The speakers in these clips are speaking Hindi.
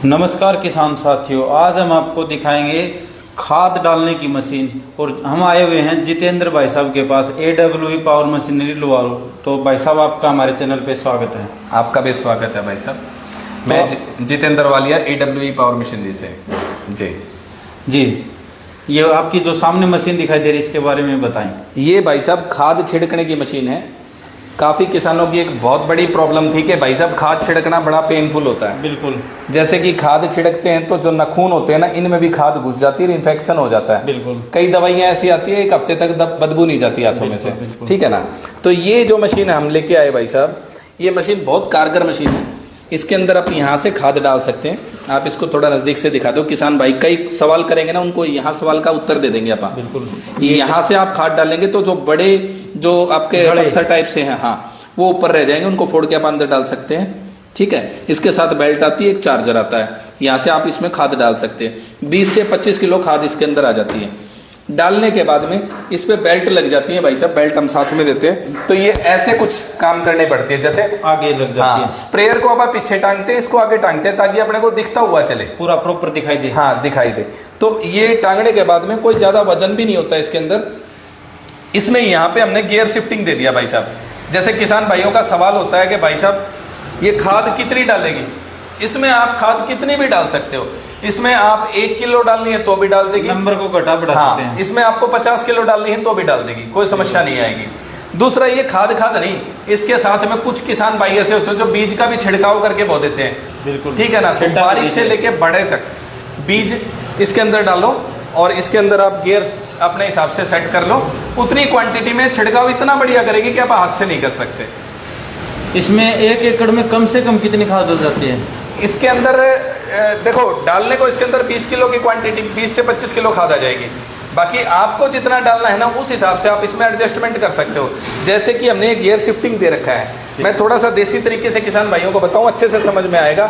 नमस्कार किसान साथियों, आज हम आपको दिखाएंगे खाद डालने की मशीन। और हम आए हुए हैं जितेंद्र भाई साहब के पास, AWE पावर मशीनरी लुवारू। तो भाई साहब, आपका हमारे चैनल पे स्वागत है। आपका भी स्वागत है भाई साहब। मैं Jitendra Walia AWE power machinery से। जी ये आपकी जो सामने मशीन दिखाई दे रही है, इसके बारे में बताएं। ये भाई साहब खाद छिड़कने की मशीन है। काफी किसानों की एक बहुत बड़ी प्रॉब्लम थी कि भाई साहब खाद छिड़कना बड़ा पेनफुल होता है। बिल्कुल। जैसे कि खाद छिड़कते हैं तो जो नाखून होते हैं ना, इनमें भी खाद घुस जाती है, इन्फेक्शन हो जाता है। बिल्कुल। कई दवाइयां ऐसी आती है, एक हफ्ते तक बदबू नहीं जाती हाथों में से। ठीक है ना। तो ये जो मशीन हम लेके आए भाई साहब, ये मशीन बहुत कारगर मशीन है। इसके अंदर आप यहाँ से खाद डाल सकते हैं। आप इसको थोड़ा नजदीक से दिखा दो। किसान भाई कई सवाल करेंगे ना, उनको यहाँ सवाल का उत्तर दे देंगे आप। बिल्कुल। यहाँ से आप खाद डालेंगे तो जो बड़े जो आपके पत्थर टाइप से हैं, हाँ, वो ऊपर रह जाएंगे, उनको फोड़ के आप अंदर डाल सकते हैं। ठीक है। इसके साथ बेल्ट आती है, एक चार्जर आता है। यहाँ से आप इसमें खाद डाल सकते हैं। 20 से 25 किलो खाद इसके अंदर आ जाती है। डालने के बाद में इस पे बेल्ट लग जाती है भाई साहब, बेल्ट हम साथ में देते हैं। तो ये ऐसे कुछ काम करने पड़ती है, जैसे आगे लग जाती है। स्प्रेयर को आप पीछे टांगते हैं, इसको आगे टांगते हैं ताकि अपने को दिखता हुआ चले, पूरा प्रॉपर दिखाई दे। हाँ, दिखाई दे। तो ये टांगने के बाद में कोई ज्यादा वजन भी नहीं होता इसके अंदर। इसमें यहाँ पे हमने गियर शिफ्टिंग दे दिया भाई साहब। जैसे किसान भाइयों का सवाल होता है कि भाई साहब ये खाद कितनी डालेगी, इसमें आप खाद कितनी भी डाल सकते हो। इसमें आप 1 किलो डालनी है तो भी डाल देगी, नंबर को घटा बढ़ा सकते हैं। इसमें आपको 50 किलो डालनी है तो भी डाल देगी, कोई समस्या नहीं आएगी। दूसरा, ये खाद नहीं, इसके साथ में कुछ किसान भाई ऐसे होते हैं जो बीज का भी छिड़काव करके बो देते हैं। बिल्कुल। ठीक है ना। तो बारीक से लेके बड़े तक बीज इसके अंदर डालो और इसके अंदर आप गियर अपने हिसाब से सेट कर लो। उतनी क्वांटिटी में छिड़काव इतना बढ़िया करेगी कि आप हाथ से नहीं कर सकते। इसमें 1 एकड़ में कम से कम कितनी खाद डल जाती है? इसके अंदर देखो, डालने को इसके अंदर 20 किलो की क्वांटिटी, 20 से 25 किलो खाद आ जाएगी। बाकी आपको जितना डालना है ना, उस हिसाब से आप इसमें एडजस्टमेंट कर सकते हो। जैसे कि हमने गियर शिफ्टिंग दे रखा है। मैं थोड़ा सा देसी तरीके से किसान भाइयों को बताऊं, अच्छे से समझ में आएगा।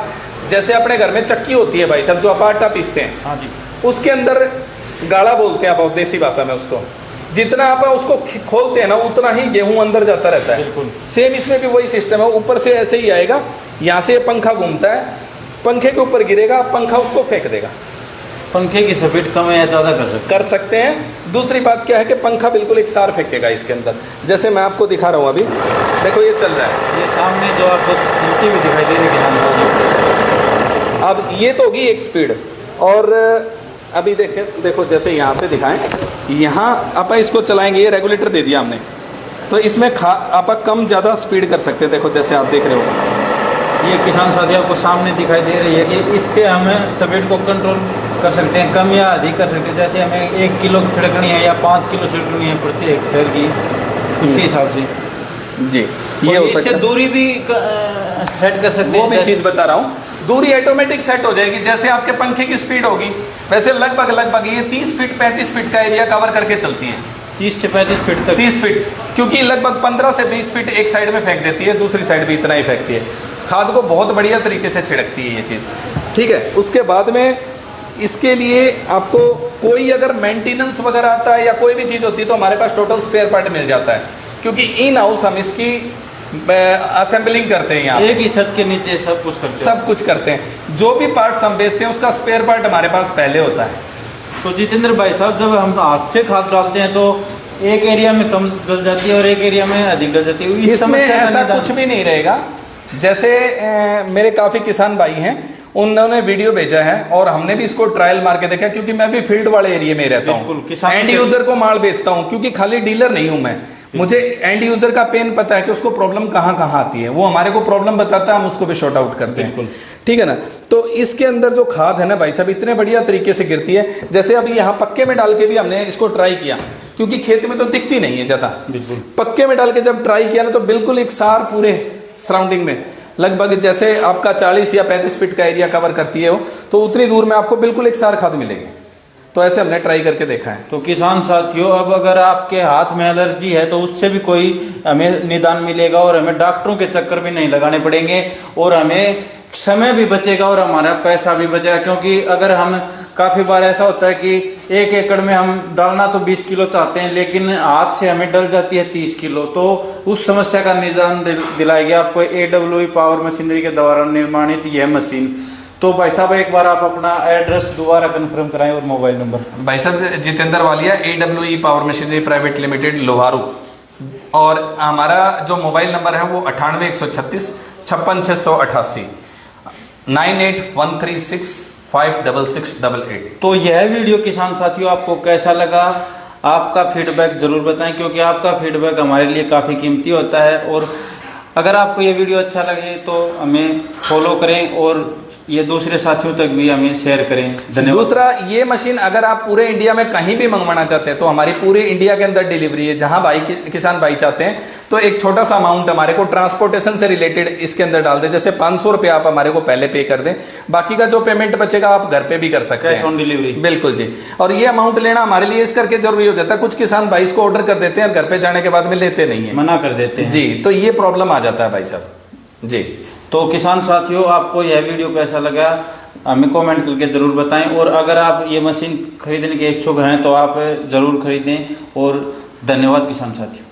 जैसे अपने घर में चक्की होती है भाई साहब, जो आप आटा पीसते हैं। हाँ जी। उसके अंदर गाड़ा बोलते हैं आप देसी भाषा में उसको। जितना आप उसको खोलते हैं ना, उतना ही गेहूं अंदर जाता रहता है। बिल्कुल। सेम इसमें भी वही सिस्टम है। ऊपर से ऐसे ही आएगा, यहाँ से पंखा घूमता है, पंखे के ऊपर गिरेगा, पंखा उसको फेंक देगा। पंखे की स्पीड कम या ज्यादा कर सकते हैं। दूसरी बात क्या है कि पंखा बिल्कुल एक सार फेंकेगा इसके अंदर। जैसे मैं आपको दिखा रहा हूँ, अभी देखो ये चल रहा है। ये सामने जो आपको चलती हुई दिखाई दे रही है। अब ये तो होगी एक स्पीड। और अभी देखो जैसे यहाँ से दिखाएं, यहाँ आप इसको चलाएंगे, ये रेगुलेटर दे दिया हमने, तो इसमें आप कम ज्यादा स्पीड कर सकते हैं। देखो जैसे आप देख रहे हो, ये किसान साथी आपको सामने दिखाई दे रही है कि इससे हमें स्पीड को कंट्रोल कर सकते हैं, कम या अधिक कर सकते हैं। जैसे हमें 1 किलो छिड़कनी है या 5 किलो छिड़कनी है प्रति हेक्टेयर की, उसके हिसाब से जी ये हो सकता है। दूरी भी सेट कर सकते हैं। वो भी चीज बता रहा हूँ, दूरी ऑटोमेटिक सेट हो जाएगी। जैसे आपके पंखे की स्पीड होगी, वैसे लगभग ये 30 फीट 35 फीट का एरिया कवर करके चलती है। 30 से 35 फीट तक। 30 फीट, क्योंकि लगभग 15 से 20 फीट एक साइड में फेंक देती है, दूसरी साइड भी इतना ही फेंकती है। खाद को बहुत बढ़िया तरीके से छिड़कती है ये चीज। ठीक है। उसके बाद में इसके लिए आपको कोई अगर मेंटेनेंस वगैरह आता है या कोई भी चीज होती है, तो हमारे पास टोटल स्पेयर पार्ट मिल जाता है। क्योंकि इन हाउस हम इसकी असेंबलिंग करते हैं, यहाँ एक ही छत के नीचे सब कुछ करते हैं। जो भी पार्ट्स हम बेचते हैं, उसका स्पेयर पार्ट हमारे पास पहले होता है। तो जितेंद्र भाई साहब, जब हम हाथ से खाद डालते हैं तो एक एरिया में कम डल जाती है और एक एरिया में अधिक डल जाती है। इसमें ऐसा कुछ भी नहीं रहेगा। जैसे मेरे काफी किसान भाई हैं, उन्होंने वीडियो भेजा है और हमने भी इसको ट्रायल मार के देखा, क्योंकि मैं भी फील्ड वाले एरिया में रहता हूँ, एंड यूजर को माल बेचता हूँ। क्योंकि खाली डीलर नहीं हूं मैं, मुझे एंड यूजर का पेन पता है कि उसको प्रॉब्लम कहाँ कहाँ आती है। वो हमारे को प्रॉब्लम बताता है, हम उसको भी शॉर्ट आउट करते हैं। ठीक है ना। तो इसके अंदर जो खाद है ना भाई साहब, इतने बढ़िया तरीके से गिरती है। जैसे अभी यहाँ पक्के में डाल के भी हमने इसको ट्राई किया, क्योंकि खेत में तो दिखती नहीं है ज्यादा। पक्के में डाल के जब ट्राई किया ना, तो बिल्कुल एक सार पूरे सराउंडिंग में, लगभग जैसे आपका 40 या 35 फीट का एरिया कवर करती है वो, तो उतनी दूर में आपको बिल्कुल एक सार खाद मिलेगी। तो ऐसे हमने ट्राई करके देखा है। तो किसान साथियों, अब अगर आपके हाथ में एलर्जी है तो उससे भी कोई हमें निदान मिलेगा और हमें डॉक्टरों के चक्कर भी नहीं लगाने पड़ेंगे और हमें समय भी बचेगा और हमारा पैसा भी बचेगा। क्योंकि अगर हम काफी बार ऐसा होता है कि 1 एकड़ में हम डालना तो 20 किलो चाहते हैं, लेकिन हाथ से हमें डल जाती है 30 किलो। तो उस समस्या का निदान दिलाएगी आपको AWE पावर मशीनरी के द्वारा निर्माणित यह मशीन। तो भाई साहब एक बार आप अपना एड्रेस दोबारा कंफर्म कराएं और मोबाइल नंबर। भाई साहब Jitendra Walia, AWE power machinery private limited, Loharu. और हमारा जो मोबाइल नंबर है वो 98 136 56 688 9813656688। तो यह वीडियो किसान साथियों आपको कैसा लगा, आपका फीडबैक जरूर बताएं, क्योंकि आपका फीडबैक हमारे लिए काफी कीमती होता है। और अगर आपको ये वीडियो अच्छा लगे तो हमें फॉलो करें और ये दूसरे साथियों तक भी हमें शेयर करें। धन्यवाद। दूसरा, ये मशीन अगर आप पूरे इंडिया में कहीं भी मंगवाना चाहते हैं तो हमारी पूरे इंडिया के अंदर डिलीवरी है। जहां किसान भाई चाहते हैं तो एक छोटा सा अमाउंट हमारे को ट्रांसपोर्टेशन से रिलेटेड इसके अंदर डाल दें। जैसे 500 रुपए आप हमारे को पहले पे कर दें, बाकी का जो पेमेंट बचेगा आप घर पे भी कर सकते हैं, कैश ऑन डिलीवरी। बिल्कुल जी। और ये अमाउंट लेना हमारे लिए इस करके जरूरी हो जाता है, कुछ किसान भाई इसको ऑर्डर कर देते हैं और घर पे जाने के बाद में लेते नहीं है, मना कर देते हैं जी। तो ये प्रॉब्लम आ जाता है भाई साहब जी। तो किसान साथियों आपको यह वीडियो कैसा लगा हमें कमेंट करके जरूर बताएं। और अगर आप ये मशीन खरीदने के इच्छुक हैं तो आप जरूर खरीदें। और धन्यवाद किसान साथियों।